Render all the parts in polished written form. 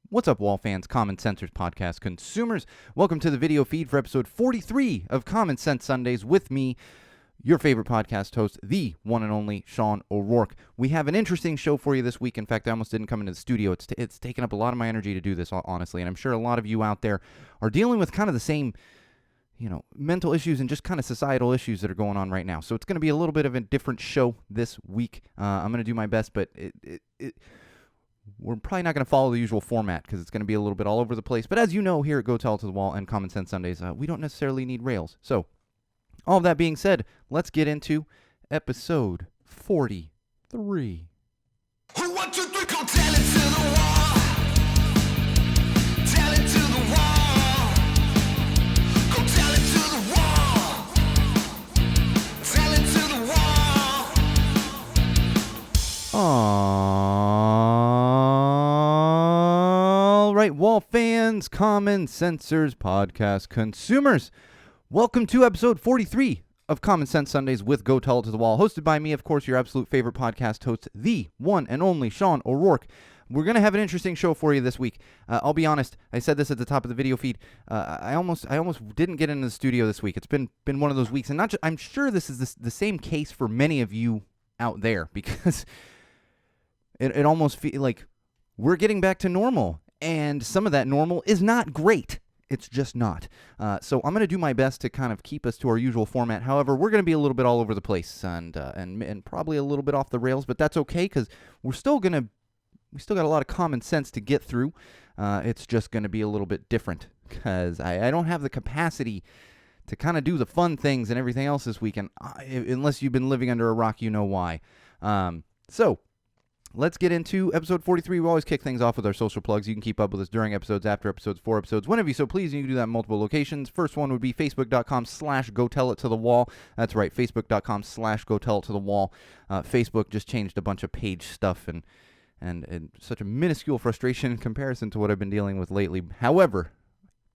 What's up, Wall fans, Common Sensors podcast consumers? Welcome to the video feed for episode 43 of Common Sense Sundays with me, your favorite podcast host, the one and only Sean O'Rourke. We have an interesting show for you this week. In fact, I almost didn't come into the studio. It's taken up a lot of my energy to do this, honestly, and I'm sure a lot of you out there are dealing with kind of the same mental issues and just kind of societal issues that are going on right now. So it's going to be a little bit of a different show this week. I'm going to do my best, but we're probably not going to follow the usual format because it's going to be a little bit all over the place. But as you know, here at Go Tell It to the Wall and Common Sense Sundays, we don't necessarily need rails. So all of that being said, let's get into episode 43. 1, 2, 3, go tell it to the wall. Tell it to the wall. Go tell it to the wall. Tell it to the wall. All right, Wall fans, Common Sensors podcast consumers, welcome to episode 43 of Common Sense Sundays with Go Tell It to the Wall, hosted by me, of course, your absolute favorite podcast host, the one and only Sean O'Rourke. We're going to have an interesting show for you this week. I'll be honest, I said this at the top of the video feed. I almost didn't get into the studio this week. It's been one of those weeks, and I'm sure this is the same case for many of you out there, because it almost feels like we're getting back to normal, and some of that normal is not great. It's just not. So I'm going to do my best to kind of keep us to our usual format. However, we're going to be a little bit all over the place and probably a little bit off the rails, but that's okay because we still got a lot of common sense to get through. It's just going to be a little bit different because I don't have the capacity to kind of do the fun things and everything else this weekend, unless you've been living under a rock, you know why. So let's get into episode 43. We always kick things off with our social plugs. You can keep up with us during episodes, after episodes, for episodes, whenever you so please. You can do that in multiple locations. First one would be facebook.com/GoTellItToTheWall. That's right, facebook.com/GoTellItToTheWall. Facebook just changed a bunch of page stuff and such a minuscule frustration in comparison to what I've been dealing with lately. However,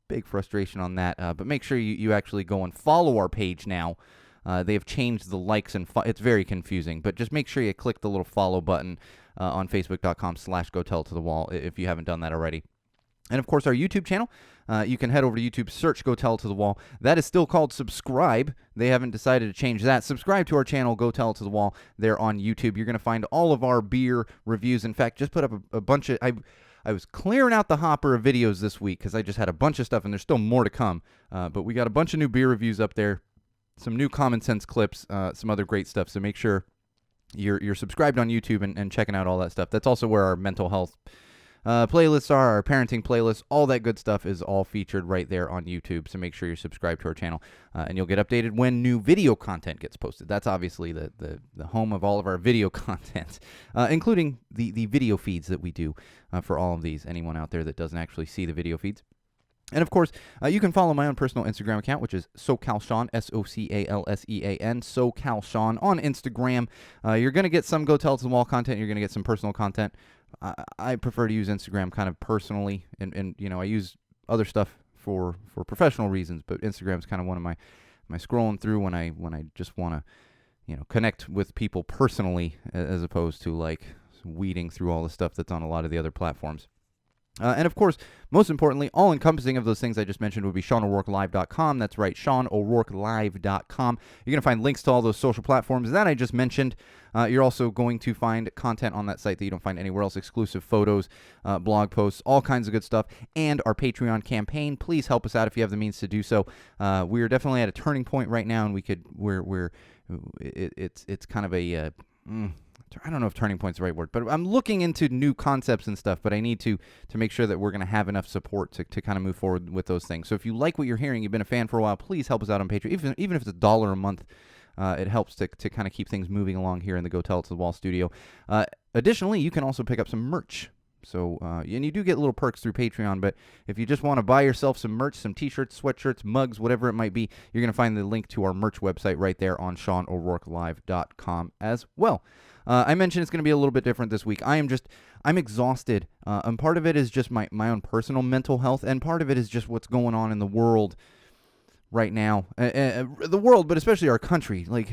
big frustration on that. But make sure you actually go and follow our page now. They have changed the likes and it's very confusing, but just make sure you click the little follow button on facebook.com/GoTellItToTheWall if you haven't done that already. And of course, our YouTube channel, you can head over to YouTube, search Go Tell It to the Wall. That is still called subscribe. They haven't decided to change that. Subscribe to our channel, Go Tell It to the Wall, there on YouTube. You're going to find all of our beer reviews. In fact, just put up a bunch of... I was clearing out the hopper of videos this week because I just had a bunch of stuff, and there's still more to come. But we got a bunch of new beer reviews up there, some new common sense clips, some other great stuff. So make sure you're subscribed on YouTube and checking out all that stuff. That's also where our mental health playlists are, our parenting playlists, all that good stuff is all featured right there on YouTube. So make sure you're subscribed to our channel, and you'll get updated when new video content gets posted. That's obviously the home of all of our video content, including the video feeds that we do for all of these. Anyone out there that doesn't actually see the video feeds. And, of course, you can follow my own personal Instagram account, which is SoCalSean, SoCalSean, SoCalSean on Instagram. You're going to get some Go Tell It to the Wall content. You're going to get some personal content. I prefer to use Instagram kind of personally, and I use other stuff for professional reasons, but Instagram's kind of one of my scrolling through when I just want to, connect with people personally as opposed to, like, weeding through all the stuff that's on a lot of the other platforms. And, of course, most importantly, all-encompassing of those things I just mentioned would be SeanO'RourkeLive.com. That's right, SeanO'RourkeLive.com. You're going to find links to all those social platforms that I just mentioned. You're also going to find content on that site that you don't find anywhere else, exclusive photos, blog posts, all kinds of good stuff, and our Patreon campaign. Please help us out if you have the means to do so. We are definitely at a turning point right now, and it's kind of a... I don't know if turning point's the right word, but I'm looking into new concepts and stuff, but I need to make sure that we're going to have enough support to kind of move forward with those things. So if you like what you're hearing, you've been a fan for a while, please help us out on Patreon. Even if it's $1 a month, it helps to kind of keep things moving along here in the Go Tell It to the Wall studio. Additionally, you can also pick up some merch. So, and you do get little perks through Patreon, but if you just want to buy yourself some merch, some t-shirts, sweatshirts, mugs, whatever it might be, you're going to find the link to our merch website right there on SeanO'RourkeLive.com as well. I mentioned it's going to be a little bit different this week. I'm exhausted, and part of it is just my own personal mental health, and part of it is just what's going on in the world right now. The world, but especially our country. Like,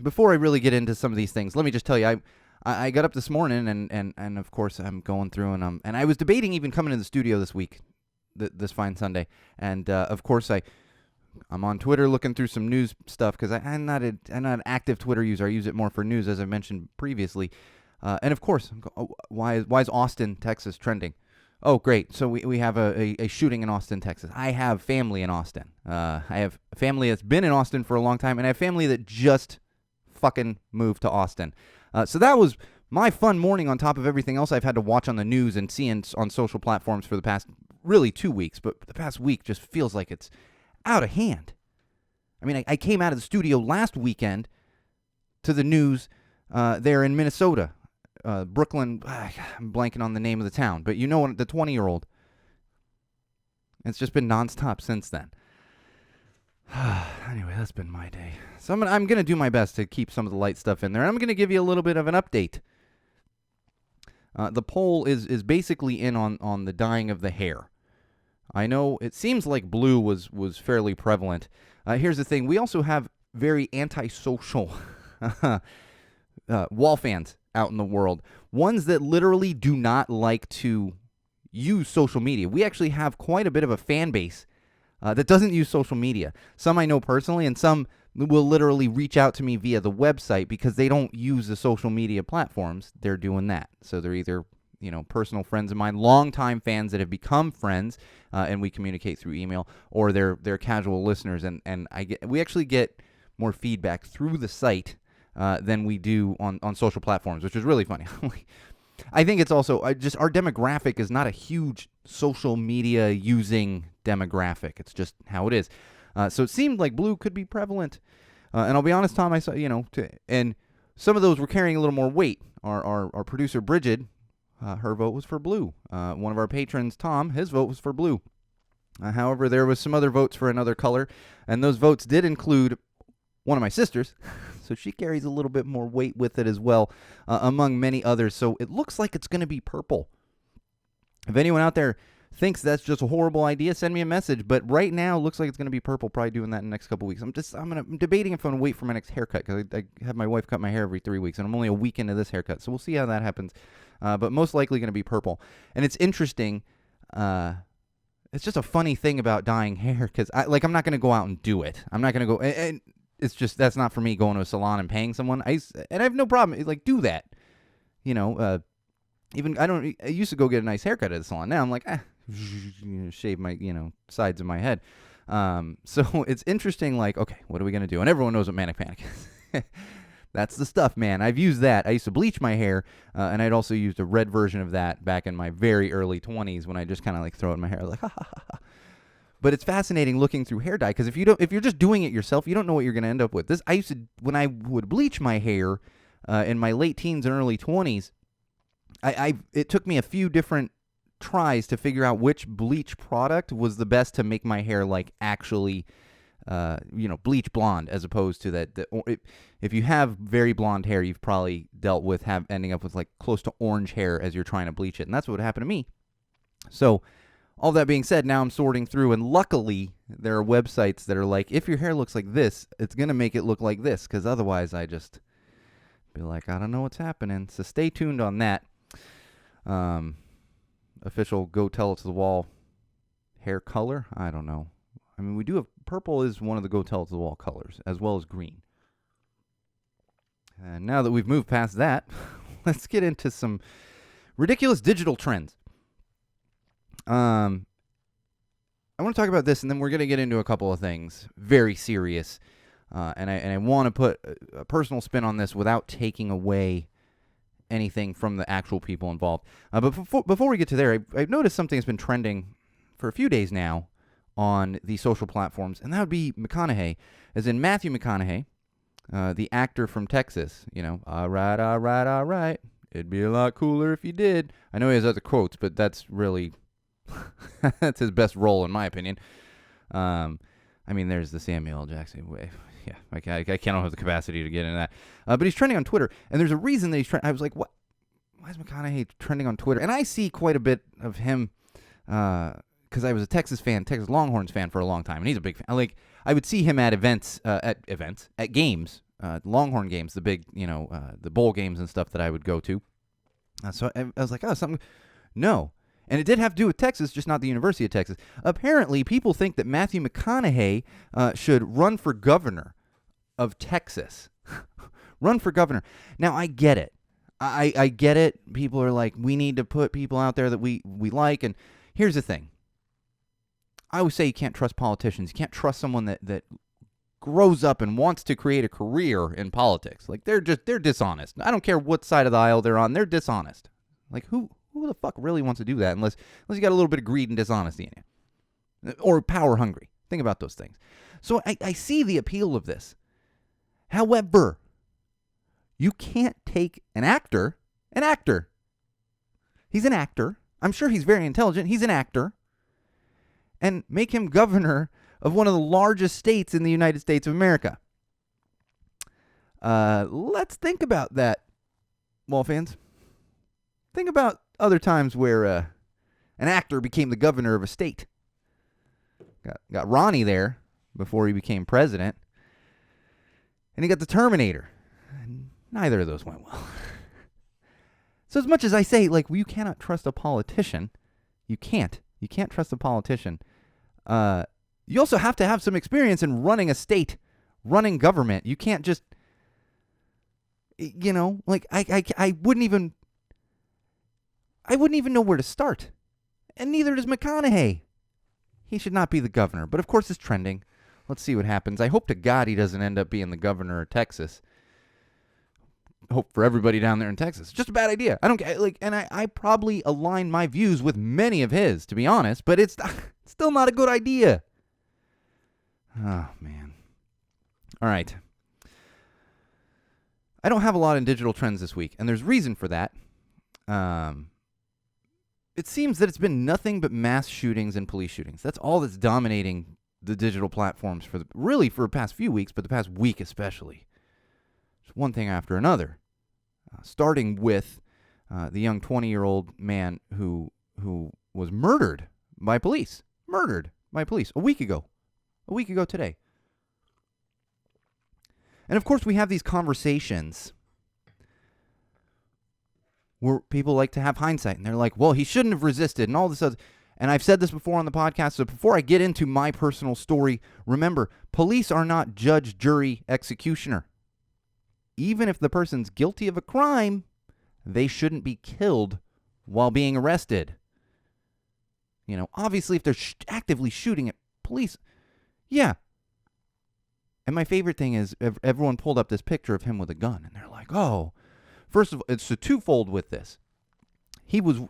before I really get into some of these things, let me just tell you, I got up this morning and of course I'm going through and I was debating even coming to the studio this week, this fine Sunday, and of course I'm on Twitter looking through some news stuff because I'm not an active Twitter user. I use it more for news, as I mentioned previously, and of course, why is Austin, Texas trending? Oh, great. So we have a shooting in Austin, Texas. I have family in Austin. I have a family that's been in Austin for a long time, and I have family that just fucking moved to Austin. So that was my fun morning on top of everything else I've had to watch on the news and see on social platforms for the past, really 2 weeks, but the past week just feels like it's out of hand. I mean, I came out of the studio last weekend to the news there in Minnesota. Brooklyn, I'm blanking on the name of the town, but you know what, the 20-year-old. It's just been nonstop since then. Anyway, that's been my day. So I'm going to do my best to keep some of the light stuff in there. I'm going to give you a little bit of an update. The poll is basically in on the dyeing of the hair. I know it seems like blue was fairly prevalent. Here's the thing. We also have very antisocial wall fans out in the world. Ones that literally do not like to use social media. We actually have quite a bit of a fan base that doesn't use social media. Some I know personally, and some will literally reach out to me via the website because they don't use the social media platforms. They're doing that. So they're either, personal friends of mine, longtime fans that have become friends, and we communicate through email, or they're casual listeners, and we actually get more feedback through the site than we do on social platforms, which is really funny. I think it's also just our demographic is not a huge social media using demographic. It's just how it is. So it seemed like blue could be prevalent. And I'll be honest, Tom, I saw, and some of those were carrying a little more weight. Our producer, Bridget, her vote was for blue. One of our patrons, Tom, his vote was for blue. However, there was some other votes for another color, and those votes did include one of my sisters. So she carries a little bit more weight with it as well, among many others. So it looks like it's going to be purple. If anyone out there thinks that's just a horrible idea, send me a message. But right now, it looks like it's going to be purple. Probably doing that in the next couple weeks. I'm debating if I'm going to wait for my next haircut because I have my wife cut my hair every 3 weeks, and I'm only a week into this haircut. So we'll see how that happens. But most likely going to be purple. And it's interesting. It's just a funny thing about dyeing hair because I'm not going to go out and do it. I'm not going to go and it's just that's not for me going to a salon and paying someone. I have no problem. Do that. Even I used to go get a nice haircut at a salon. Now I'm like, shave my, sides of my head. So it's interesting. Okay, what are we going to do? And everyone knows what Manic Panic is. That's the stuff, man. I've used that. I used to bleach my hair, and I'd also used a red version of that back in my very early 20s when I just kind of throw it in my hair. Ha, ha, ha, ha. But it's fascinating looking through hair dye because if you're just doing it yourself, you don't know what you're going to end up with. I used to, when I would bleach my hair in my late teens and early 20s, it took me a few different tries to figure out which bleach product was the best to make my hair actually, bleach blonde as opposed to that. If you have very blonde hair, you've probably dealt with ending up with close to orange hair as you're trying to bleach it, and that's what happened to me. So. All that being said, now I'm sorting through, and luckily there are websites that are if your hair looks like this, it's going to make it look like this, because otherwise I just be I don't know what's happening. So stay tuned on that. Official Go Tell It to the Wall hair color? I don't know. I mean, we do have purple is one of the Go Tell It to the Wall colors, as well as green. And now that we've moved past that, let's get into some ridiculous digital trends. I want to talk about this, and then we're going to get into a couple of things very serious, and I want to put a personal spin on this without taking away anything from the actual people involved. But before we get to there, I've noticed something that's been trending for a few days now on the social platforms, and that would be Mcconaughey, as in Matthew Mcconaughey, the actor from Texas. All right. It'd be a lot cooler if you did. I know he has other quotes, but that's really... that's his best role, in my opinion. There's the Samuel L. Jackson way. Yeah, I can't have the capacity to get into that. But he's trending on Twitter, and there's a reason that he's trending. I was like, what? Why is McConaughey trending on Twitter? And I see quite a bit of him because I was a Texas Longhorns fan for a long time, and he's a big fan. I would see him at events, at games, Longhorn games, the big, the bowl games and stuff that I would go to. So I was like, oh, something. No. And it did have to do with Texas, just not the University of Texas. Apparently, people think that Matthew McConaughey should run for governor of Texas. Run for governor. Now, I get it. I get it. People are like, we need to put people out there that we like. And here's the thing. I always say you can't trust politicians. You can't trust someone that grows up and wants to create a career in politics. Like, they're dishonest. I don't care what side of the aisle they're on. They're dishonest. Like, who the fuck really wants to do that unless you got a little bit of greed and dishonesty in you? Or power hungry. Think about those things. So I see the appeal of this. However, you can't take an actor. He's an actor. I'm sure he's very intelligent. He's an actor. And make him governor of one of the largest states in the United States of America. Let's think about that, Wall fans. Think about other times where an actor became the governor of a state. Got Ronnie there before he became president. And he got the Terminator. Neither of those went well. So as much as I say, like, well, you cannot trust a politician, you can't. You can't trust a politician. You also have to have some experience in running a state, running government. You can't just, like, I wouldn't even know where to start. And neither does McConaughey. He should not be the governor. But of course it's trending. Let's see what happens. I hope to God he doesn't end up being the governor of Texas. Hope for everybody down there in Texas. It's just a bad idea. I don't get, like, and I probably align my views with many of his, to be honest, but it's still not a good idea. Oh, man. All right. I don't have a lot in digital trends this week, and there's reason for that. It seems that it's been nothing but mass shootings and police shootings. That's all that's dominating the digital platforms for the past few weeks, but the past week especially. Just one thing after another. Starting with the young 20-year-old man who was murdered by police. A week ago today. And of course we have these conversations where people like to have hindsight, and they're like, well, he shouldn't have resisted, and all this other. And I've said this before on the podcast, so before I get into my personal story, remember, police are not judge, jury, executioner. Even if the person's guilty of a crime, they shouldn't be killed while being arrested. Obviously, if they're actively shooting at police, yeah. And my favorite thing is everyone pulled up this picture of him with a gun, and they're like, oh. First of all, it's a twofold with this. People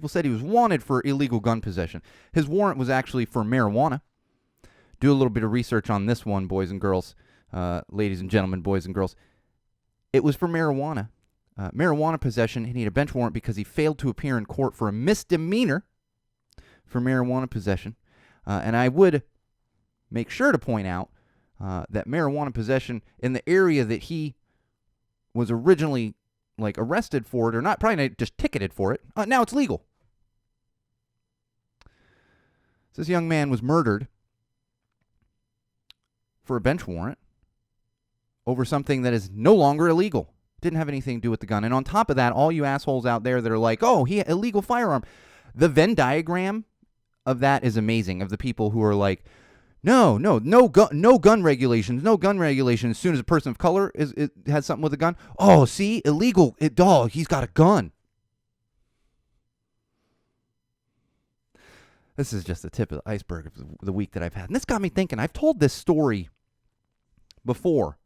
said he was wanted for illegal gun possession. His warrant was actually for marijuana. Do a little bit of research on this one, boys and girls, ladies and gentlemen, boys and girls. It was for marijuana. Marijuana possession. He needed a bench warrant because he failed to appear in court for a misdemeanor for marijuana possession. And I would make sure to point out that marijuana possession in the area that he was originally arrested for it, or not, probably not just ticketed for it. Now it's legal. So this young man was murdered for a bench warrant over something that is no longer illegal. Didn't have anything to do with the gun. And on top of that, all you assholes out there that are like, oh, he had illegal firearm. The Venn diagram of that is amazing, of the people who are like, no gun regulations. As soon as a person of color has something with a gun, oh, see, illegal. He's got a gun. This is just the tip of the iceberg of the week that I've had. And this got me thinking. I've told this story before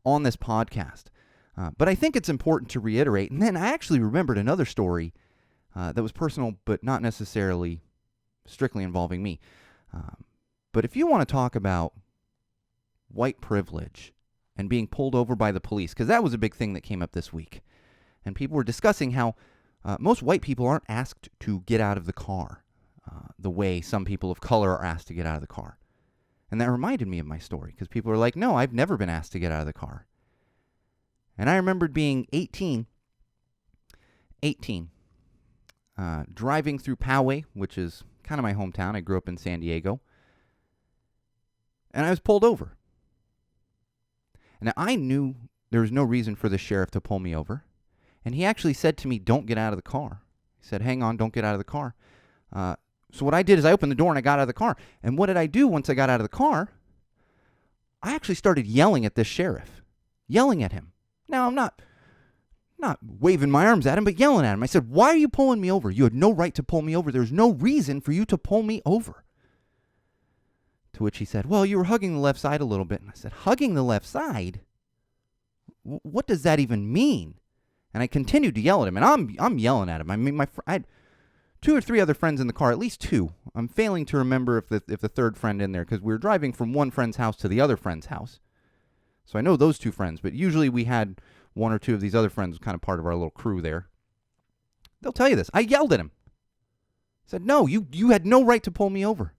on this podcast, but I think it's important to reiterate. And then I actually remembered another story that was personal, but not necessarily strictly involving me. But if you want to talk about white privilege and being pulled over by the police, because that was a big thing that came up this week, and people were discussing how most white people aren't asked to get out of the car the way some people of color are asked to get out of the car. And that reminded me of my story, because people are like, no, I've never been asked to get out of the car. And I remembered being 18, driving through Poway, which is kind of my hometown. I grew up in San Diego. And I was pulled over. And I knew there was no reason for the sheriff to pull me over. And he actually said to me, don't get out of the car. He said, hang on, don't get out of the car. So what I did is I opened the door and I got out of the car. And what did I do once I got out of the car? I actually started yelling at this sheriff. Yelling at him. Now, I'm not waving my arms at him, but yelling at him. I said, why are you pulling me over? You had no right to pull me over. There's no reason for you to pull me over. To which he said, well, you were hugging the left side a little bit. And I said, hugging the left side? What does that even mean? And I continued to yell at him, and I'm yelling at him. I mean, I had 2 or 3 other friends in the car, at least 2. I'm failing to remember if the third friend in there, because we were driving from one friend's house to the other friend's house. So I know those 2 friends, but usually we had 1 or 2 of these other friends, kind of part of our little crew there. They'll tell you this. I yelled at him. I said, no, you had no right to pull me over.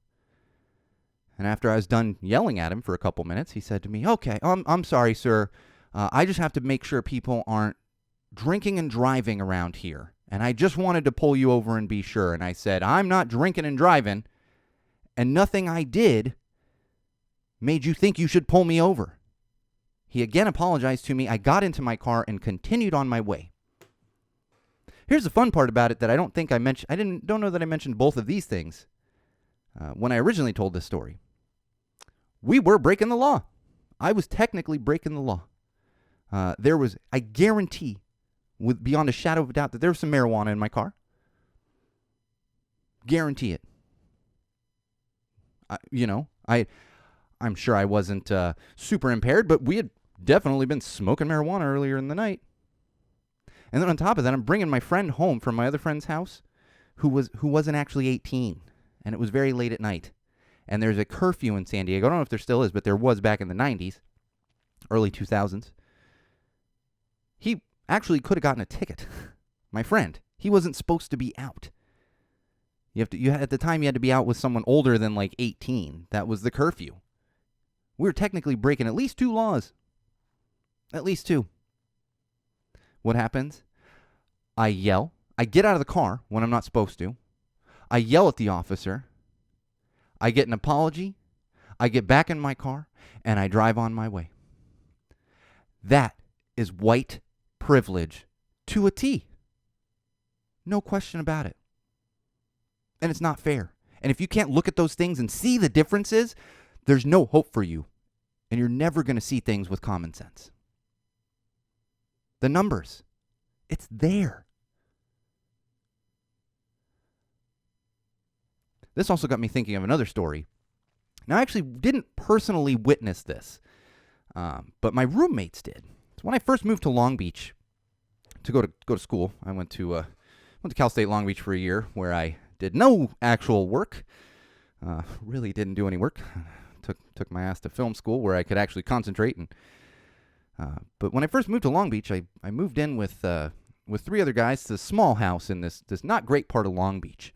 And after I was done yelling at him for a couple minutes, he said to me, okay, I'm sorry, sir. I just have to make sure people aren't drinking and driving around here. And I just wanted to pull you over and be sure. And I said, I'm not drinking and driving, and nothing I did made you think you should pull me over. He again apologized to me. I got into my car and continued on my way. Here's the fun part about it that I don't think I mentioned. Don't know that I mentioned both of these things when I originally told this story. We were breaking the law. I was technically breaking the law. I guarantee, beyond a shadow of a doubt, that there was some marijuana in my car. Guarantee it. I'm sure I wasn't super impaired, but we had definitely been smoking marijuana earlier in the night. And then on top of that, I'm bringing my friend home from my other friend's house, who wasn't actually 18, and it was very late at night. And there's a curfew in San Diego. I don't know if there still is, but there was back in the 90s, early 2000s. He actually could have gotten a ticket. My friend. He wasn't supposed to be out. At the time, you had to be out with someone older than like 18. That was the curfew. We were technically breaking at least 2 laws. At least 2. What happens? I yell. I get out of the car when I'm not supposed to. I yell at the officer. I get an apology. I get back in my car, and I drive on my way. That is white privilege to a T. No question about it. And it's not fair. And if you can't look at those things and see the differences, there's no hope for you. And you're never going to see things with common sense. The numbers. It's there. This also got me thinking of another story. Now, I actually didn't personally witness this, but my roommates did. So when I first moved to Long Beach to go to school, I went to Cal State Long Beach for a year, where I did no actual work. Really didn't do any work. Took my ass to film school, where I could actually concentrate. But when I first moved to Long Beach, I moved in with 3 other guys to a small house in this not great part of Long Beach.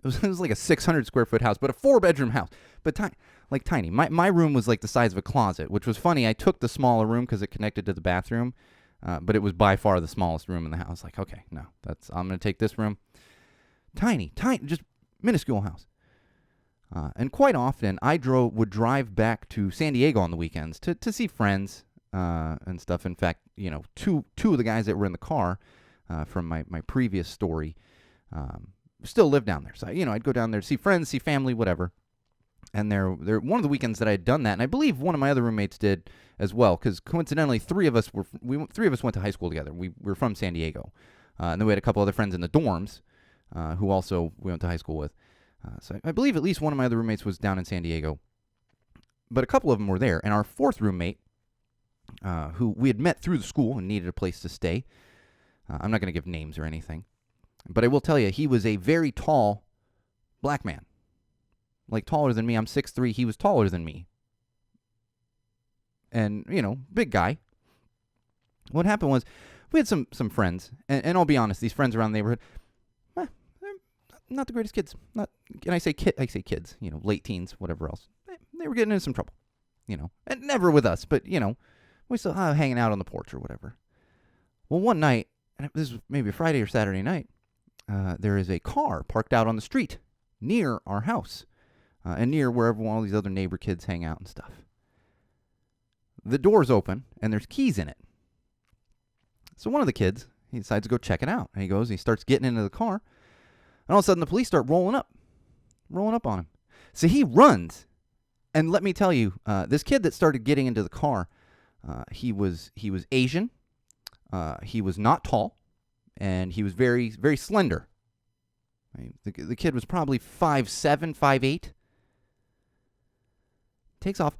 It was like a 600 square foot house, but a 4-bedroom house, but tiny. My room was like the size of a closet, which was funny. I took the smaller room because it connected to the bathroom, but it was by far the smallest room in the house. Like, okay, no, I'm going to take this room. Tiny, just minuscule house. And quite often, I would drive back to San Diego on the weekends to see friends and stuff. In fact, 2 of the guys that were in the car from my previous story still live down there. So, I'd go down there to see friends, see family, whatever. And they're one of the weekends that I had done that, and I believe one of my other roommates did as well, because coincidentally, 3 of us went to high school together. We were from San Diego, and then we had a couple other friends in the dorms who also we went to high school with. So I believe at least one of my other roommates was down in San Diego, but a couple of them were there. And our 4th roommate, who we had met through the school and needed a place to stay, I'm not going to give names or anything, but I will tell you, he was a very tall black man. Like, taller than me. I'm 6'3". He was taller than me. And, big guy. What happened was, we had some friends, and I'll be honest, these friends around the neighborhood, they're not the greatest kids. And I say kids, late teens, whatever else. They were getting into some trouble, and never with us, but, we still hanging out on the porch or whatever. Well, one night, and this was maybe a Friday or Saturday night, there is a car parked out on the street near our house, and near wherever all these other neighbor kids hang out and stuff. the door's open, and there's keys in it. So one of the kids, he decides to go check it out. And he starts getting into the car. And all of a sudden, the police start rolling up on him. So he runs. And let me tell you, this kid that started getting into the car, he was Asian. He was not tall. And he was very, very slender. The kid was probably 5'7", 5'8". Takes off.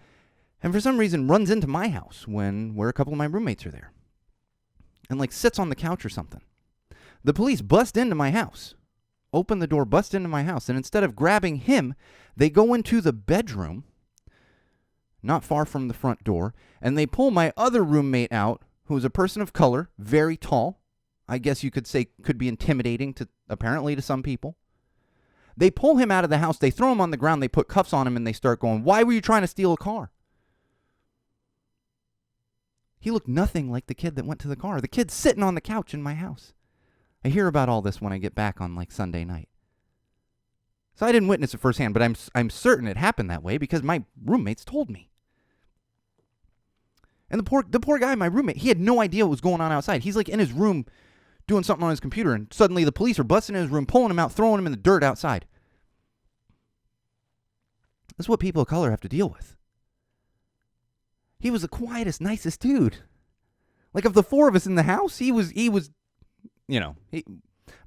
And for some reason runs into my house where a couple of my roommates are there. And sits on the couch or something. The police bust into my house. Open the door, bust into my house. And instead of grabbing him, they go into the bedroom, not far from the front door, and they pull my other roommate out, who is a person of color, very tall. I guess you could say could be intimidating apparently to some people. They pull him out of the house, they throw him on the ground, they put cuffs on him, and they start going, "Why were you trying to steal a car?" He looked nothing like the kid that went to the car. The kid's sitting on the couch in my house. I hear about all this when I get back on Sunday night. So I didn't witness it firsthand, but I'm certain it happened that way because my roommates told me. And the poor guy, my roommate, he had no idea what was going on outside. He's in his room doing something on his computer, and suddenly the police are busting in his room, pulling him out, throwing him in the dirt outside. This is what people of color have to deal with. He was the quietest, nicest dude. Of the four of us in the house, he was, I'm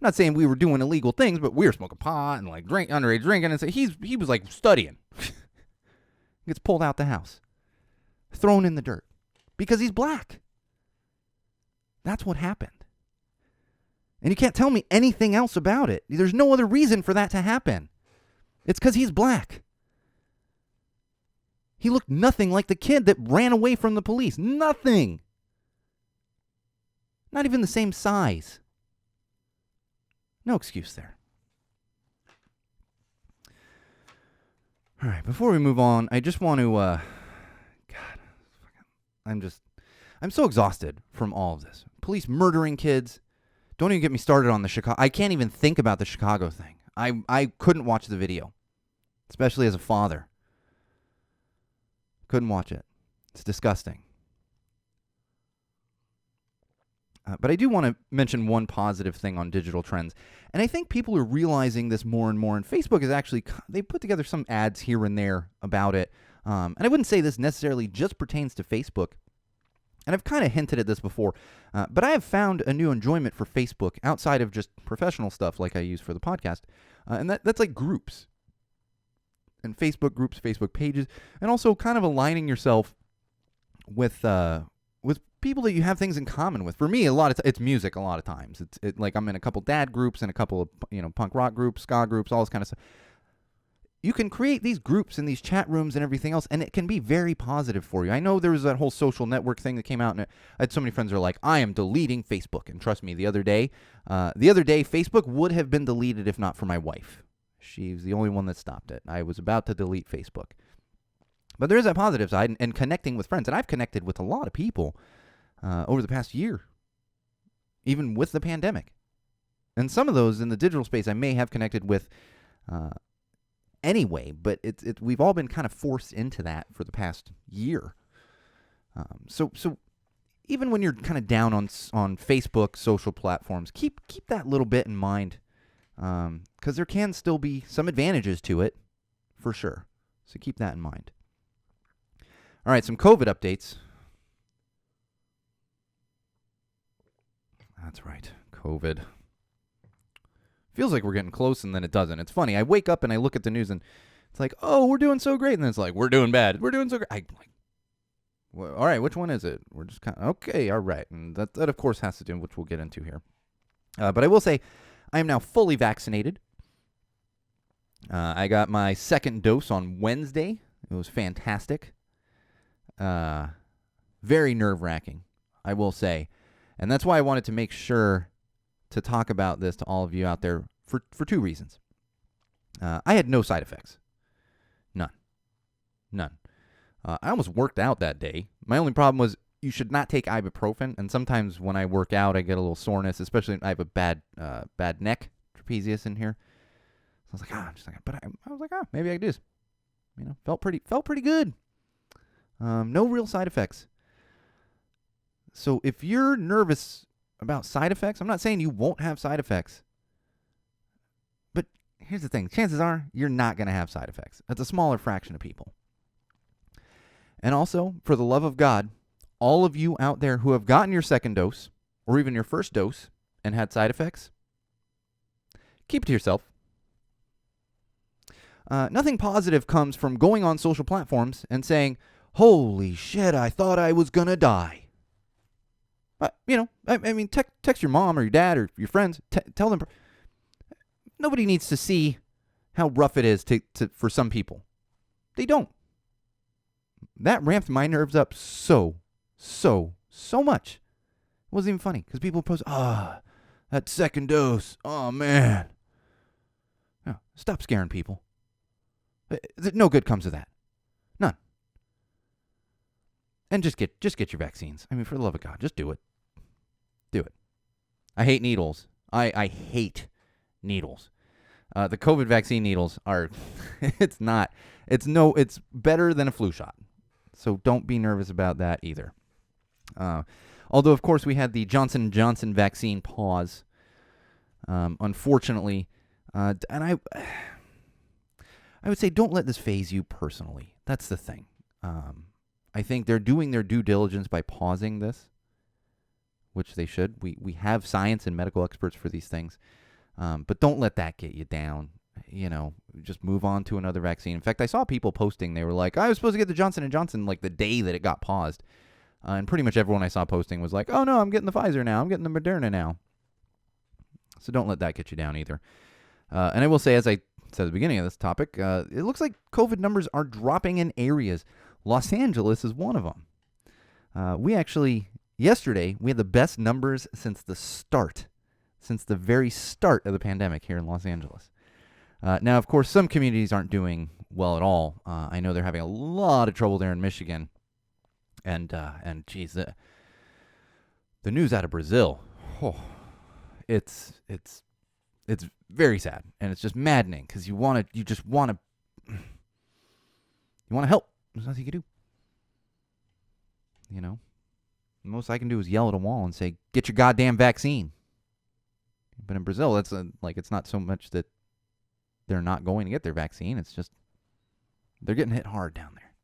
not saying we were doing illegal things, but we were smoking pot and underage drinking, and so he was studying. Gets pulled out the house, thrown in the dirt because he's black. That's what happened. And you can't tell me anything else about it. There's no other reason for that to happen. It's because he's black. He looked nothing like the kid that ran away from the police. Nothing. Not even the same size. No excuse there. All right, before we move on, I just want to, I'm so exhausted from all of this. Police murdering kids. Don't even get me started on the Chicago. I can't even think about the Chicago thing. I couldn't watch the video, especially as a father. Couldn't watch it. It's disgusting. But I do want to mention one positive thing on digital trends. And I think people are realizing this more and more. And Facebook is actually, they put together some ads here and there about it. And I wouldn't say this necessarily just pertains to Facebook. And I've kind of hinted at this before. But I have found a new enjoyment for Facebook outside of just professional stuff like I use for the podcast. And that's groups. And Facebook groups, Facebook pages. And also kind of aligning yourself with people that you have things in common with. For me, it's music a lot of times. I'm in a couple dad groups and a couple of punk rock groups, ska groups, all this kind of stuff. You can create these groups and these chat rooms and everything else, and it can be very positive for you. I know there was that whole social network thing that came out, and I had so many friends who are like, I am deleting Facebook. And trust me, the other day, Facebook would have been deleted if not for my wife. She's the only one that stopped it. I was about to delete Facebook. But there is that positive side and connecting with friends. And I've connected with a lot of people over the past year, even with the pandemic. And some of those in the digital space I may have connected with anyway, but we've all been kind of forced into that for the past year. So even when you're kind of down on Facebook, social platforms, keep that little bit in mind, because there can still be some advantages to it, for sure. So keep that in mind. All right, some COVID updates. That's right, COVID. Feels like we're getting close, and then it doesn't. It's funny. I wake up and I look at the news, and it's like, oh, we're doing so great. And then it's like, we're doing bad. We're doing so great. Well, all right, which one is it? We're just kind of, okay, all right. And that, of course, has to do, which we'll get into here. But I will say, I am now fully vaccinated. I got my second dose on Wednesday. It was fantastic. Very nerve-wracking, I will say. And that's why I wanted to make sure to talk about this to all of you out there for two reasons. I had no side effects. None. I almost worked out that day. My only problem was you should not take ibuprofen. And sometimes when I work out, I get a little soreness, especially I have a bad neck, trapezius in here. So I was like, maybe I could do this. Felt pretty good. No real side effects. So if you're nervous about side effects, I'm not saying you won't have side effects. But here's the thing. Chances are you're not going to have side effects. That's a smaller fraction of people. And also, for the love of God, all of you out there who have gotten your second dose or even your first dose and had side effects, keep it to yourself. Nothing positive comes from going on social platforms and saying, holy shit, I thought I was going to die. I mean, text your mom or your dad or your friends. Tell them. Nobody needs to see how rough it is for some people. They don't. That ramped my nerves up so much. It wasn't even funny because people post, that second dose. Oh, man. No, stop scaring people. No good comes of that. None. And just get your vaccines. I mean, for the love of God, just do it. Do it. I hate needles. I hate needles. The COVID vaccine needles are, it's better than a flu shot. So don't be nervous about that either. Although, of course, we had the Johnson & Johnson vaccine pause. Unfortunately, and I would say don't let this faze you personally. That's the thing. I think they're doing their due diligence by pausing this, which they should. We have science and medical experts for these things. But don't let that get you down. Just move on to another vaccine. In fact, I saw people posting. They were like, I was supposed to get the Johnson & Johnson like the day that it got paused. And pretty much everyone I saw posting was like, oh, no, I'm getting the Pfizer now. I'm getting the Moderna now. So don't let that get you down either. And I will say, as I said at the beginning of this topic, it looks like COVID numbers are dropping in areas. Los Angeles is one of them. Yesterday, we had the best numbers since the very start of the pandemic here in Los Angeles. Now, of course, some communities aren't doing well at all. I know they're having a lot of trouble there in Michigan. And geez, the news out of Brazil, it's very sad, and it's just maddening because you want to help. There's nothing you can do. The most I can do is yell at a wall and say, "Get your goddamn vaccine." But in Brazil, it's not so much that they're not going to get their vaccine. It's just they're getting hit hard down there.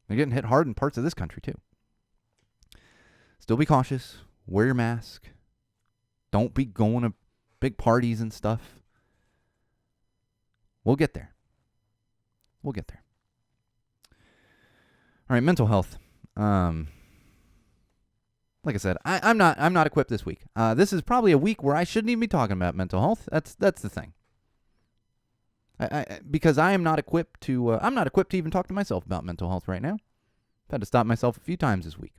They're getting hit hard in parts of this country, too. Still be cautious. Wear your mask. Don't be going to big parties and stuff. We'll get there. All right, mental health. Like I said, I'm not equipped this week. This is probably a week where I shouldn't even be talking about mental health. That's the thing. Because I am not equipped to. I'm not equipped to even talk to myself about mental health right now. I've had to stop myself a few times this week.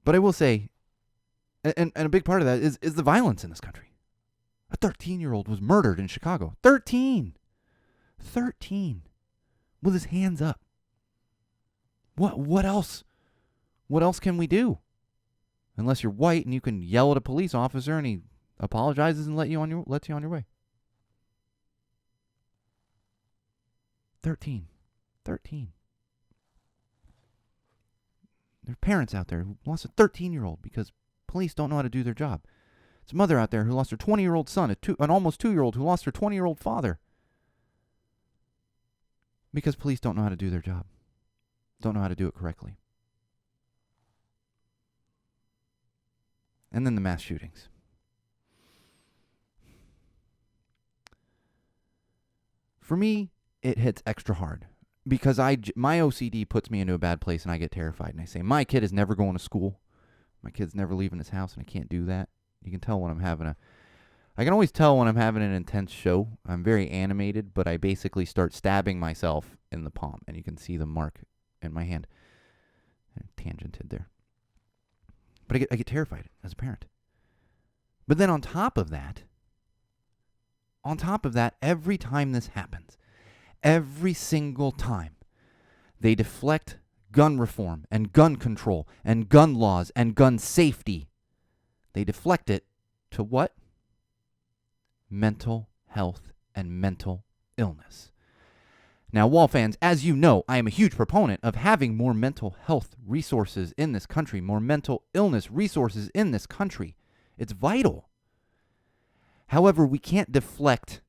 But I will say, and a big part of that is the violence in this country. A 13-year-old was murdered in Chicago. 13 with his hands up. What else? What else can we do? Unless you're white and you can yell at a police officer and he apologizes and lets you on your way. 13. There are parents out there who lost a 13-year-old because police don't know how to do their job. There's a mother out there who lost her 20-year-old son, an almost 2-year-old who lost her 20-year-old father because police don't know how to do their job. Don't know how to do it correctly. And then the mass shootings. For me, it hits extra hard because my OCD puts me into a bad place and I get terrified. And I say, my kid is never going to school. My kid's never leaving his house and I can't do that. You can tell when I can always tell when I'm having an intense show. I'm very animated, but I basically start stabbing myself in the palm. And you can see the mark in my hand. Tangented there. But I get terrified as a parent. But then on top of that, every time this happens, every single time, they deflect gun reform and gun control and gun laws and gun safety. They deflect it to what? Mental health and mental illness. Now, Wall fans, as you know, I am a huge proponent of having more mental health resources in this country, more mental illness resources in this country. It's vital. However, we can't deflect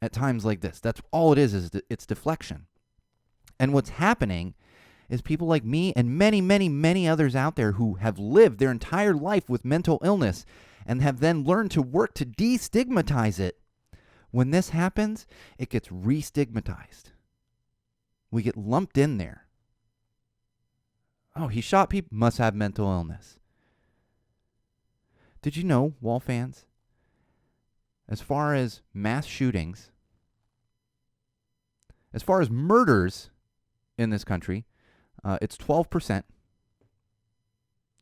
at times like this. That's all it is it's deflection. And what's happening is people like me and many, many, many others out there who have lived their entire life with mental illness and have then learned to work to destigmatize it. When this happens, it gets re-stigmatized. We get lumped in there. Oh, he shot people, must have mental illness. Did you know, Wall fans, as far as mass shootings, as far as murders in this country, it's 12%.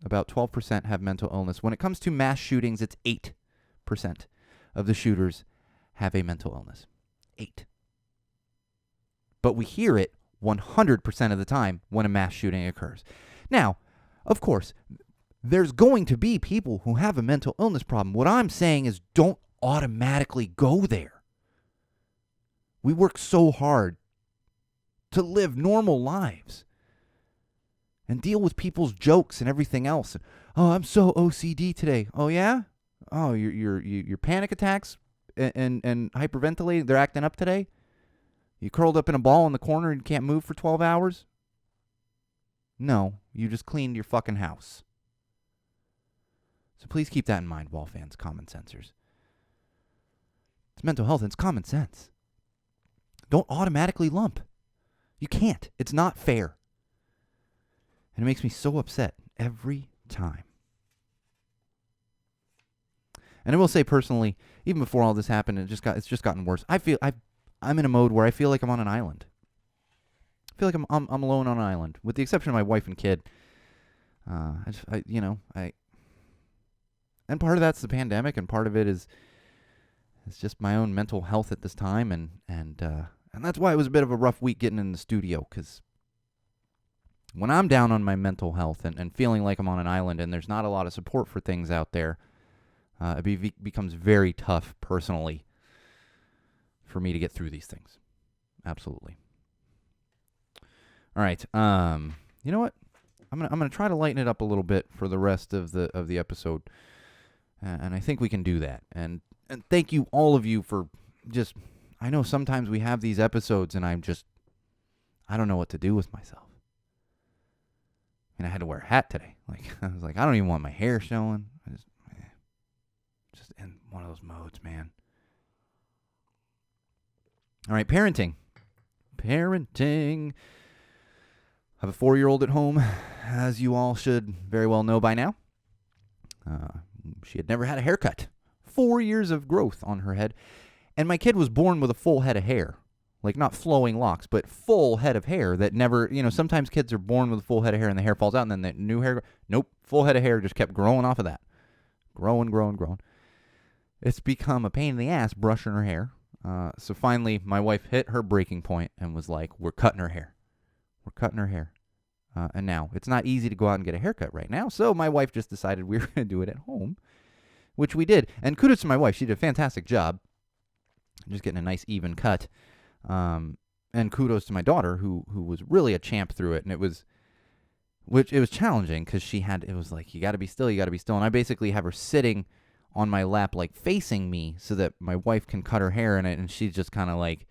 About 12% have mental illness. When it comes to mass shootings, it's 8% of the shooters have a mental illness. 8. But we hear it 100% of the time when a mass shooting occurs. Now, of course, there's going to be people who have a mental illness problem. What I'm saying is don't automatically go there. We work so hard to live normal lives and deal with people's jokes and everything else. Oh, I'm so OCD today. Oh, yeah? Oh, your panic attacks and hyperventilating, they're acting up today? You curled up in a ball in the corner and can't move for 12 hours? No, you just cleaned your fucking house. So please keep that in mind, Wall fans, common sensors. It's mental health and it's common sense. Don't automatically lump. You can't. It's not fair. And it makes me so upset every time. And I will say personally, even before all this happened, it's just gotten worse. I'm in a mode where I feel like I'm on an island. I feel like I'm alone on an island, with the exception of my wife and kid. And part of that's the pandemic, and part of it is just my own mental health at this time, and that's why it was a bit of a rough week getting in the studio, because when I'm down on my mental health and feeling like I'm on an island and there's not a lot of support for things out there, it becomes very tough personally for me to get through these things. Absolutely. All right. You know what? I'm gonna try to lighten it up a little bit for the rest of the episode, and I think we can do that. And thank you, all of you, for just. I know sometimes we have these episodes, and I don't know what to do with myself. And I had to wear a hat today. I was like, I don't even want my hair showing. Just in one of those modes, man. All right, parenting. I have a 4-year-old at home, as you all should very well know by now. She had never had a haircut. 4 years of growth on her head. And my kid was born with a full head of hair. Like, not flowing locks, but full head of hair that never, sometimes kids are born with a full head of hair and the hair falls out and then the new hair, nope, full head of hair just kept growing off of that. Growing. It's become a pain in the ass brushing her hair. So finally, my wife hit her breaking point and was like, we're cutting her hair. And now, it's not easy to go out and get a haircut right now, so my wife just decided we were going to do it at home, which we did. And kudos to my wife. She did a fantastic job. Just getting a nice even cut. And kudos to my daughter, who was really a champ through it. And it was challenging because it was like, you got to be still. And I basically have her sitting on my lap, like facing me, so that my wife can cut her hair in it. And she's just kind of like,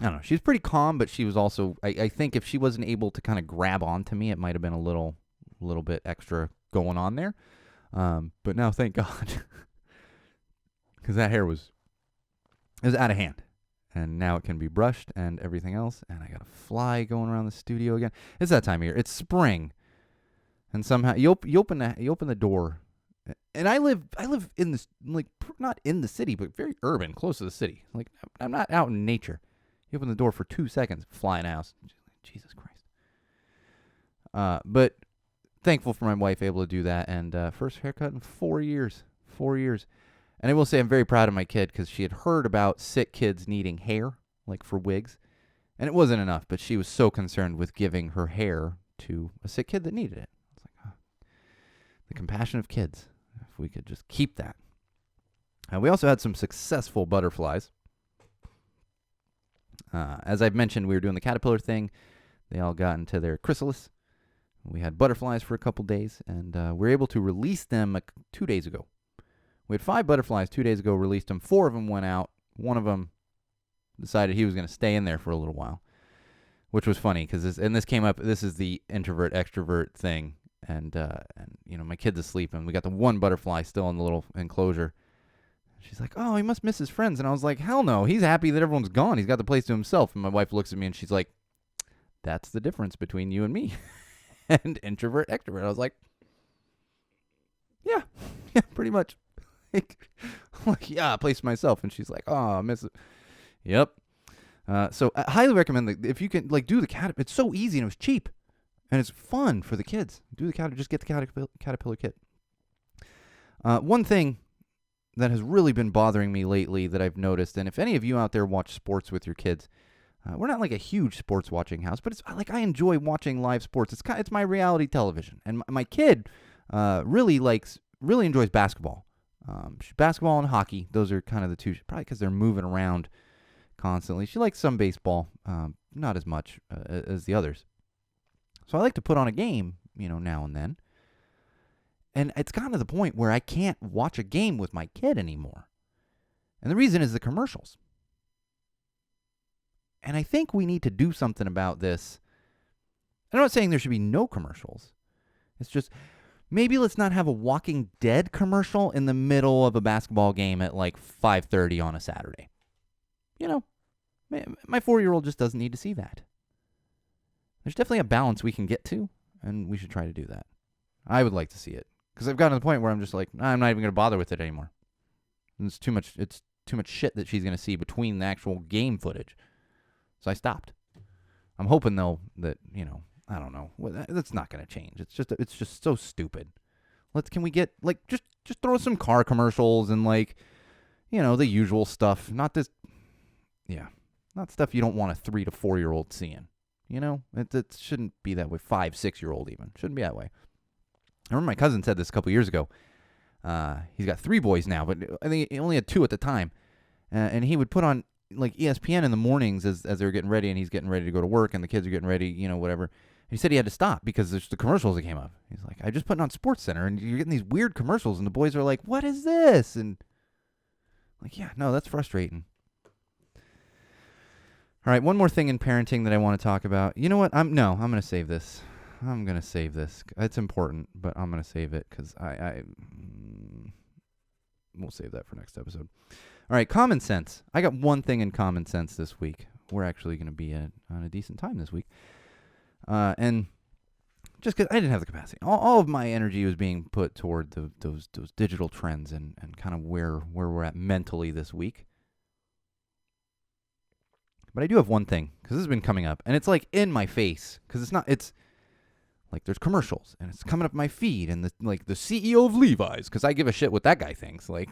I don't know. She's pretty calm, but she was also, I think if she wasn't able to kind of grab onto me, it might have been a little bit extra going on there. But now, thank God. Because that hair was out of hand. And now it can be brushed and everything else. And I got a fly going around the studio again. It's that time of year. It's spring. And somehow you open the door. And I live in this, like, not in the city, but very urban, close to the city. Like, I'm not out in nature. You open the door for 2 seconds, fly in the house. Jesus Christ. But thankful for my wife able to do that. And first haircut in 4 years. 4 years. And I will say I'm very proud of my kid because she had heard about sick kids needing hair, like for wigs. And it wasn't enough, but she was so concerned with giving her hair to a sick kid that needed it. I was like, oh, the compassion of kids. If we could just keep that. We also had some successful butterflies. As I've mentioned, we were doing the caterpillar thing. They all got into their chrysalis. We had butterflies for a couple days, and we were able to release them 2 days ago. We had 5 butterflies 2 days ago, released them. 4 of them went out. One of them decided he was going to stay in there for a little while, which was funny because this came up. This is the introvert extrovert thing, and my kid's asleep, and we got the one butterfly still in the little enclosure. She's like, "Oh, he must miss his friends," and I was like, "Hell no, he's happy that everyone's gone. He's got the place to himself." And my wife looks at me and she's like, "That's the difference between you and me, and introvert extrovert." I was like, "Yeah, pretty much." I'm like, "Yeah, a place to myself," and she's like, "Oh, I miss it." Yep. So I highly recommend that if you can do the caterpillar. It's so easy and it was cheap, and it's fun for the kids. Do the caterpillar. Just get the caterpillar kit. One thing that has really been bothering me lately that I've noticed, and if any of you out there watch sports with your kids, we're not like a huge sports watching house, but it's like I enjoy watching live sports. It's my reality television, and my kid really enjoys basketball. Basketball and hockey, those are kind of the two, probably because they're moving around constantly. She likes some baseball, not as much as the others. So I like to put on a game, now and then. And it's gotten to the point where I can't watch a game with my kid anymore. And the reason is the commercials. And I think we need to do something about this. I'm not saying there should be no commercials. It's just, maybe let's not have a Walking Dead commercial in the middle of a basketball game at like 5:30 on a Saturday. My 4-year-old just doesn't need to see that. There's definitely a balance we can get to, and we should try to do that. I would like to see it. Because I've gotten to the point where I'm just like, I'm not even going to bother with it anymore. And it's too much shit that she's going to see between the actual game footage. So I stopped. I'm hoping, though, that, I don't know. That's not going to change. It's just so stupid. Can we get, just throw some car commercials and, the usual stuff. Not this, not stuff you don't want a 3 to 4-year-old seeing. It shouldn't be that way. 5, 6-year-old even. Shouldn't be that way. I remember my cousin said this a couple years ago. He's got 3 boys now, but I think he only had 2 at the time. And he would put on ESPN in the mornings as they were getting ready, and he's getting ready to go to work, and the kids are getting ready, whatever. And he said he had to stop because there's the commercials that came up. He's like, "I just put on SportsCenter, and you're getting these weird commercials, and the boys are like, 'What is this?'" And yeah, no, that's frustrating. All right, one more thing in parenting that I want to talk about. You know what? I'm going to save this. I'm going to save this. It's important, but I'm going to save it because we'll save that for next episode. All right, common sense. I got one thing in common sense this week. We're actually going to be on a decent time this week. And just because I didn't have the capacity. All of my energy was being put toward those digital trends and kind of where we're at mentally this week. But I do have one thing, because this has been coming up, and it's in my face, because it's there's commercials, and it's coming up my feed, and the CEO of Levi's, because I give a shit what that guy thinks, But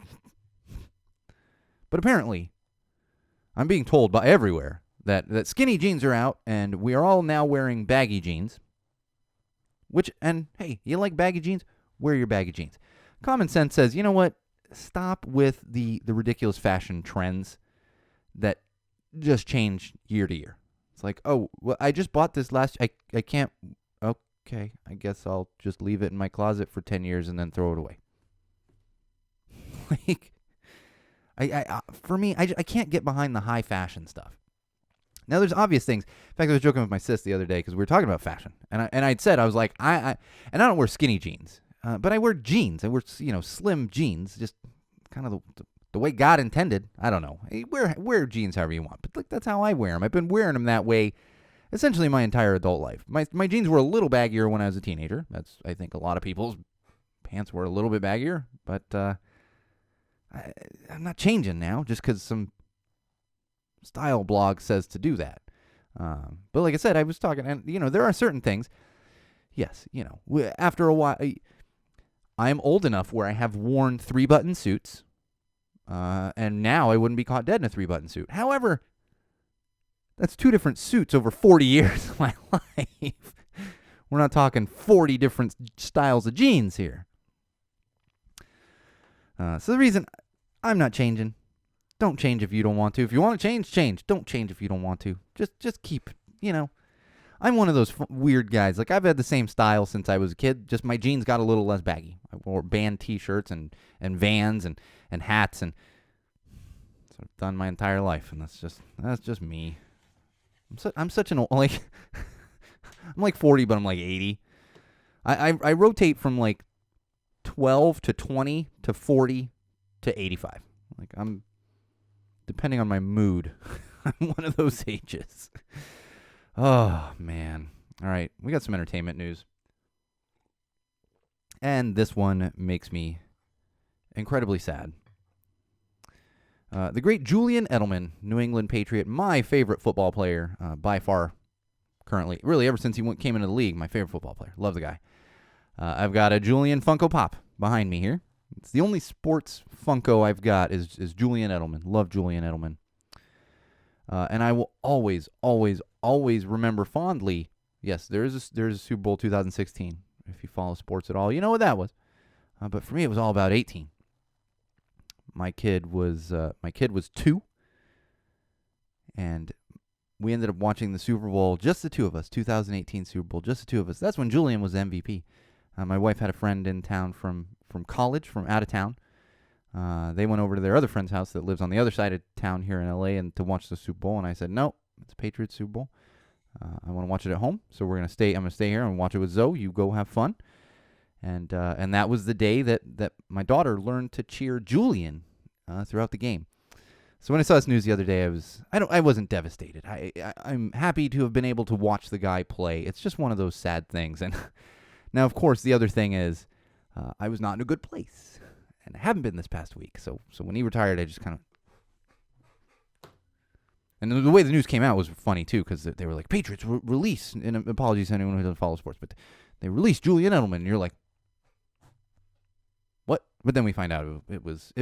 apparently, I'm being told by everywhere that skinny jeans are out, and we are all now wearing baggy jeans. And hey, you like baggy jeans? Wear your baggy jeans. Common sense says, you know what? Stop with the ridiculous fashion trends that just change year to year. It's like, oh, well, I just bought this I can't. Okay, I guess I'll just leave it in my closet for 10 years and then throw it away. For me, I can't get behind the high fashion stuff. Now, there's obvious things. In fact, I was joking with my sis the other day because we were talking about fashion, and I'd said, I was like, I don't wear skinny jeans, but I wear jeans. I wear slim jeans, just kind of the way God intended. I don't know. Wear jeans however you want, but that's how I wear them. I've been wearing them that way essentially my entire adult life. My jeans were a little baggier when I was a teenager. That's, I think, a lot of people's pants were a little bit baggier, but I'm not changing now just because some style blog says to do that. But like I said, I was talking, and there are certain things. Yes, after a while, I'm old enough where I have worn 3-button suits, and now I wouldn't be caught dead in a 3-button suit. However, that's 2 different suits over 40 years of my life. We're not talking 40 different styles of jeans here. So the reason I'm not changing, don't change if you don't want to. If you want to change, change. Don't change if you don't want to. Just keep, I'm one of those weird guys. Like, I've had the same style since I was a kid. Just my jeans got a little less baggy. I wore band T-shirts and Vans and hats, and that's what I've done my entire life. And that's just me. I'm such an old, like, I'm like 40, but I'm like 80. I rotate from like 12 to 20 to 40 to 85. Like, I'm, depending on my mood, I'm one of those ages. Oh, man. All right, we got some entertainment news. And this one makes me incredibly sad. The great Julian Edelman, New England Patriot, my favorite football player by far currently. Really, ever since he came into the league, my favorite football player. Love the guy. I've got a Julian Funko Pop behind me here. It's the only sports Funko I've got is Julian Edelman. Love Julian Edelman. And I will always, always, always remember fondly, yes, there is a Super Bowl 2016. If you follow sports at all, you know what that was. But for me, it was all about 18. My kid was 2, and we ended up watching the Super Bowl, just the two of us, 2018 Super Bowl, just the two of us. That's when Julian was MVP. My wife had a friend in town from college, from out of town. They went over to their other friend's house that lives on the other side of town here in LA and to watch the Super Bowl, and I said, no, it's a Patriots Super Bowl. I want to watch it at home, so I'm going to stay here and watch it with Zoe. You go have fun. And that was the day that my daughter learned to cheer Julian throughout the game. So when I saw this news the other day, I wasn't devastated. I'm happy to have been able to watch the guy play. It's just one of those sad things. And now, of course, the other thing is I was not in a good place, and I haven't been this past week. So when he retired, I just kind of. And the way the news came out was funny too, because they were like, Patriots release, and apologies to anyone who doesn't follow sports, but they released Julian Edelman, and you're like, what? But then we find out it was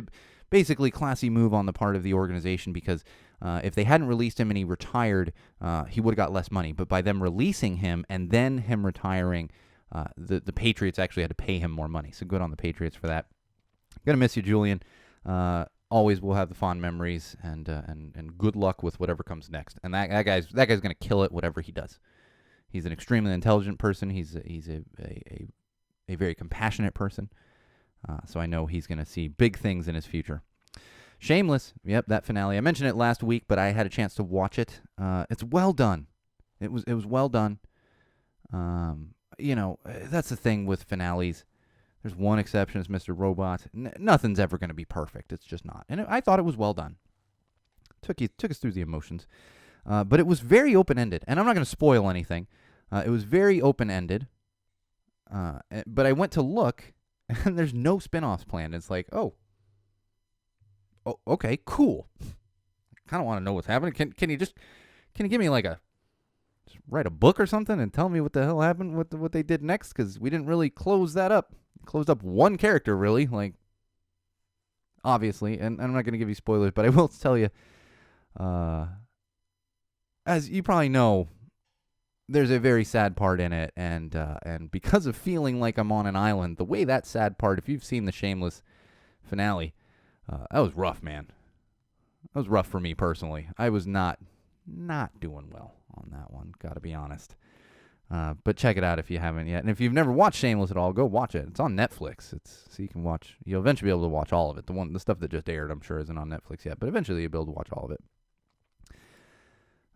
basically classy move on the part of the organization, because if they hadn't released him and he retired, he would have got less money. But by them releasing him and then him retiring, the Patriots actually had to pay him more money. So good on the Patriots for that. Gonna miss you, Julian. Always will have the fond memories, and good luck with whatever comes next. And that guy's gonna kill it, whatever he does. He's an extremely intelligent person. He's a very compassionate person. So I know he's gonna see big things in his future. Shameless, yep, that finale. I mentioned it last week, but I had a chance to watch it. It's well done. It was well done. That's the thing with finales. There's one exception, it's Mr. Robot. Nothing's ever going to be perfect. It's just not. And I thought it was well done. Took us through the emotions. But it was very open-ended. And I'm not going to spoil anything. It was very open-ended. But I went to look, and there's no spin-offs planned. It's like, oh, okay, cool. I kind of want to know what's happening. Can you give me like just write a book or something and tell me what the hell happened, what they did next? Because we didn't really close that up. Closed up one character, really, like, obviously, and I'm not going to give you spoilers, but I will tell you, as you probably know, there's a very sad part in it, and because of feeling like I'm on an island, the way that sad part, if you've seen the Shameless finale, that was rough, man. That was rough for me personally. I was not doing well on that one, gotta be honest. But check it out if you haven't yet. And if you've never watched Shameless at all, go watch it. It's on Netflix. So you can watch. You'll eventually be able to watch all of it. The stuff that just aired, I'm sure, isn't on Netflix yet. But eventually you'll be able to watch all of it.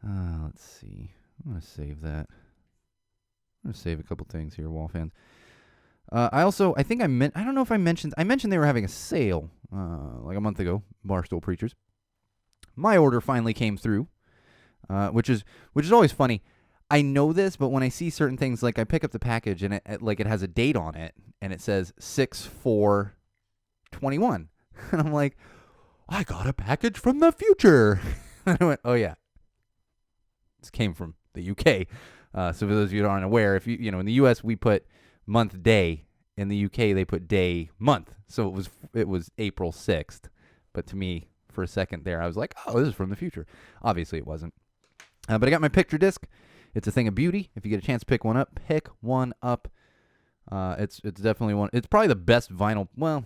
Let's see. I'm going to save that. I'm going to save a couple things here, Wall fans. I don't know if I mentioned they were having a sale like a month ago, Barstool Preachers. My order finally came through, which is always funny. I know this, but when I see certain things, like I pick up the package and it has a date on it, and it says 6/4/21, and I'm like, I got a package from the future. And I went, oh yeah, this came from the UK. So for those of you who aren't aware, if in the US we put month day, in the UK they put day month, so it was April 6th. But to me, for a second there, I was like, oh, this is from the future. Obviously, it wasn't. But I got my picture disc. It's a thing of beauty. If you get a chance to pick one up, pick one up. It's definitely one. It's probably the best vinyl. Well,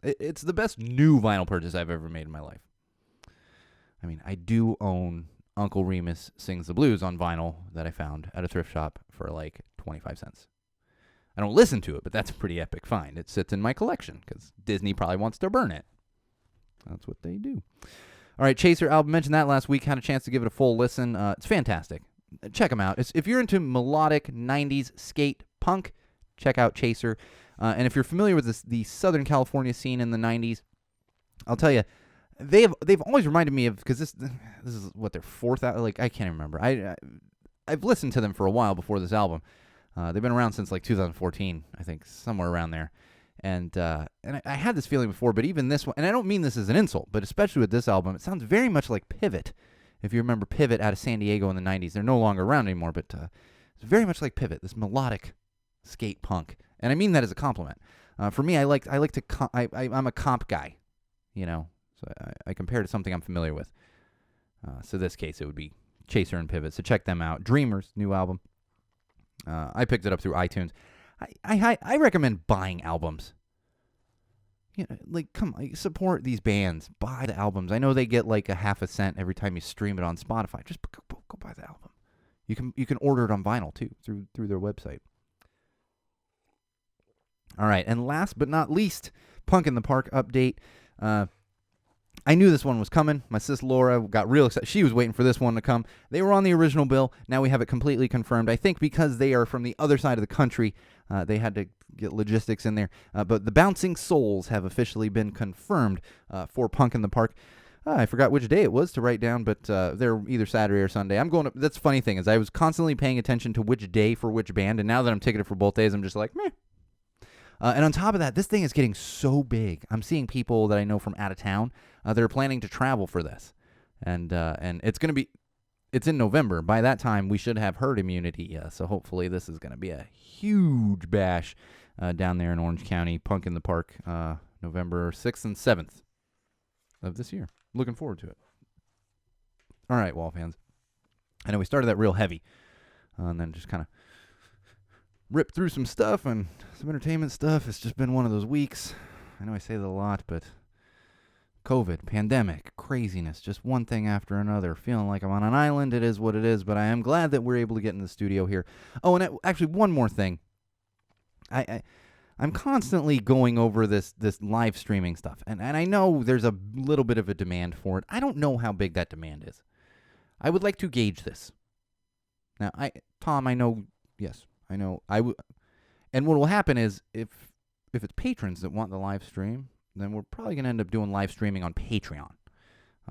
it's the best new vinyl purchase I've ever made in my life. I mean, I do own Uncle Remus Sings the Blues on vinyl that I found at a thrift shop for like 25 cents. I don't listen to it, but that's a pretty epic find. It sits in my collection because Disney probably wants to burn it. That's what they do. All right, Chaser album, mentioned that last week. Had a chance to give it a full listen. It's fantastic. Check them out. If you're into melodic 90s skate punk, check out Chaser. And if you're familiar with the Southern California scene in the 90s, I'll tell you, they've always reminded me of, because this is what, their fourth album? Like, I can't even remember. I've listened to them for a while before this album. They've been around since like 2014, I think, somewhere around there. And I had this feeling before, but even this one, and I don't mean this as an insult, but especially with this album, it sounds very much like Pivot. If you remember Pivot out of San Diego in the 90s, they're no longer around anymore, but it's very much like Pivot, this melodic skate punk. And I mean that as a compliment. For me, I'm a comp guy, you know, so I compare to something I'm familiar with. So this case, it would be Chaser and Pivot. So check them out. Dreamers, new album. I picked it up through iTunes. I recommend buying albums. You know, like, come on, support these bands. Buy the albums. I know they get like a half a cent every time you stream it on Spotify. Just go buy the album. You can order it on vinyl too through their website. All right, and last but not least, Punk in the Park update. I knew this one was coming. My sis Laura got real excited. She was waiting for this one to come. They were on the original bill. Now we have it completely confirmed. I think because they are from the other side of the country, they had to get logistics in there. But the Bouncing Souls have officially been confirmed for Punk in the Park. I forgot which day it was to write down, but they're either Saturday or Sunday. That's the funny thing is I was constantly paying attention to which day for which band, and now that I'm taking it for both days, I'm just like, meh. And on top of that, this thing is getting so big. I'm seeing people that I know from out of town that are planning to travel for this. And it's in November. By that time, we should have herd immunity. So hopefully this is going to be a huge bash down there in Orange County. Punk in the Park, November 6th and 7th of this year. Looking forward to it. All right, Wall fans. I know we started that real heavy and then just kind of ripped through some stuff and some entertainment stuff. It's just been one of those weeks. I know I say that a lot, but COVID, pandemic, craziness, just one thing after another. Feeling like I'm on an island. It is what it is, but I am glad that we're able to get in the studio here. Oh, and actually, one more thing. I'm constantly going over this live streaming stuff, and I know there's a little bit of a demand for it. I don't know how big that demand is. I would like to gauge this. Now, Tom, I know, yes, I know. And what will happen is if it's patrons that want the live stream, then we're probably going to end up doing live streaming on Patreon.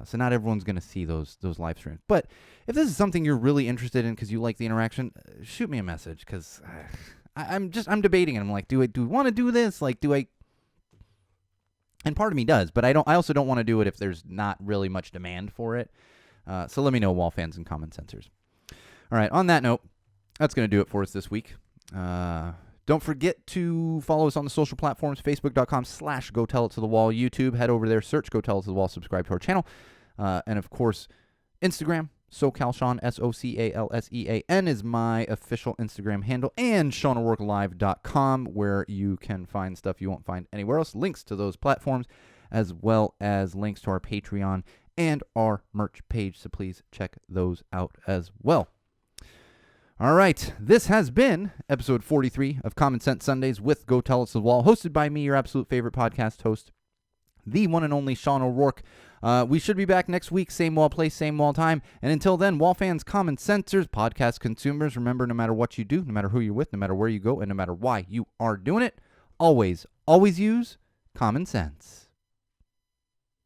So not everyone's going to see those live streams. But if this is something you're really interested in because you like the interaction, shoot me a message because I'm debating it. I'm like, do we want to do this? Like, do I? And part of me does, but I also don't want to do it if there's not really much demand for it. So let me know, Wall fans and Common Sensors. All right. On that note, that's going to do it for us this week. Don't forget to follow us on the social platforms, facebook.com/Go Tell It to the Wall, YouTube. Head over there, search Go Tell It to the Wall, subscribe to our channel. And, of course, Instagram, SoCalSean, SoCalSean is my official Instagram handle, and SeanO'RourkeLive.com, where you can find stuff you won't find anywhere else. Links to those platforms, as well as links to our Patreon and our merch page. So please check those out as well. All right, this has been episode 43 of Common Sense Sundays with Go Tell It to the Wall, hosted by me, your absolute favorite podcast host, the one and only Sean O'Rourke. We should be back next week, same wall place, same wall time. And until then, Wall fans, Common Sensors, podcast consumers, remember, no matter what you do, no matter who you're with, no matter where you go, and no matter why you are doing it, always use common sense.